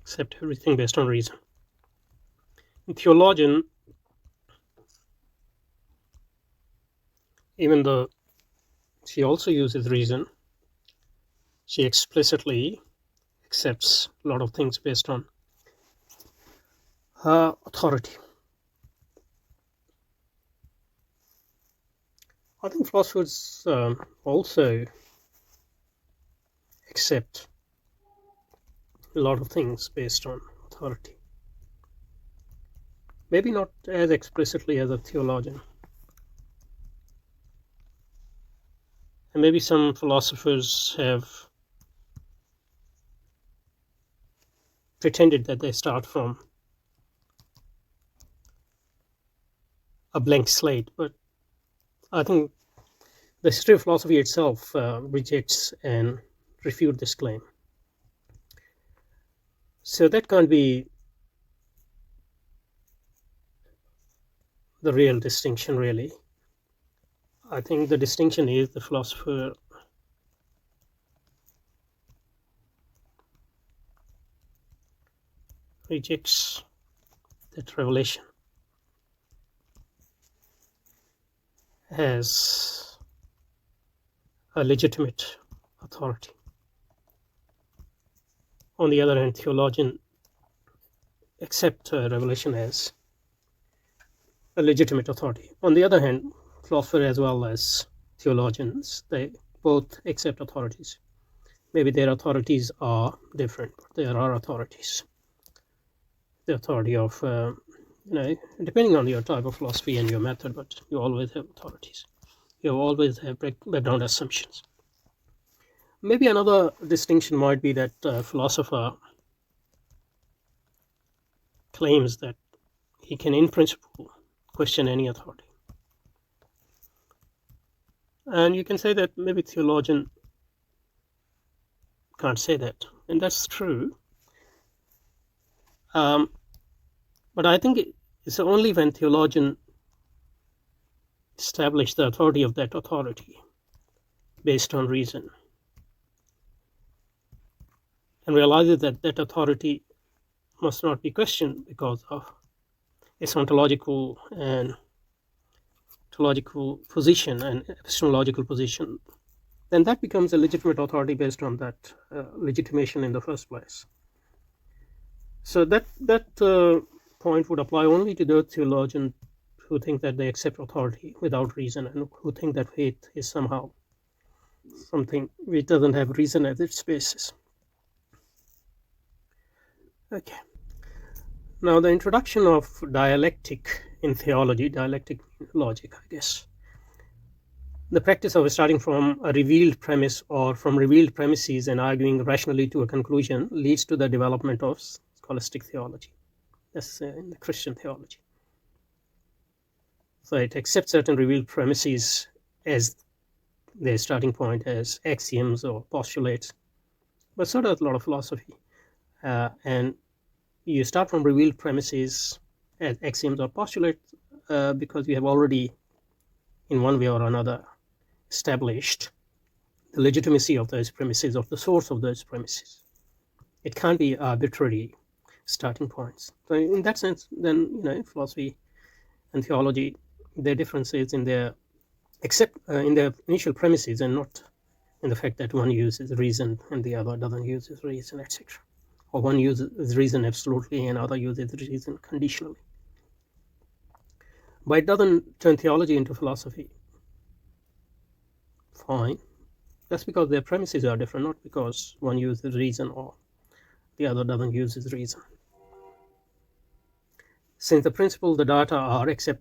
accept everything based on reason. In theologian, even though she also uses reason, she explicitly accepts a lot of things based on her authority. I think philosophers also accept a lot of things based on authority. Maybe not as explicitly as a theologian. And maybe some philosophers have pretended that they start from a blank slate, but I think the history of philosophy itself rejects and refutes this claim. So that can't be the real distinction, really. I think the distinction is the philosopher rejects that revelation as a legitimate authority. On the other hand, theologian accept revelation as a legitimate authority. On the other hand, philosopher as well as theologians, they both accept authorities. Maybe their authorities are different, but there are authorities. The authority of, depending on your type of philosophy and your method, but you always have authorities. You always have background assumptions. Maybe another distinction might be that a philosopher claims that he can, in principle, question any authority. And you can say that maybe theologian can't say that, and that's true. But I think it's only when theologian establish the authority of that authority based on reason and realizes that that authority must not be questioned because of its ontological and theological position and epistemological position, then that becomes a legitimate authority based on that legitimation in the first place. So that point would apply only to those theologians who think that they accept authority without reason and who think that faith is somehow something which doesn't have reason as its basis. Okay. Now, the introduction of dialectic in theology, dialectic logic, I guess. The practice of starting from a revealed premise or from revealed premises and arguing rationally to a conclusion leads to the development of scholastic theology. That's in the Christian theology. So it accepts certain revealed premises as their starting point, as axioms or postulates, but so does a lot of philosophy. And you start from revealed premises as axioms or postulates because you have already, in one way or another, established the legitimacy of those premises, of the source of those premises. It can't be arbitrary starting points. So in that sense, then philosophy and theology, their difference is in their in their initial premises and not in the fact that one uses reason and the other doesn't use reason, etc. Or one uses reason absolutely and other uses reason conditionally. But it doesn't turn theology into philosophy. Fine. That's because their premises are different, not because one uses reason or the other doesn't use reason. Since the principle, the data are accepted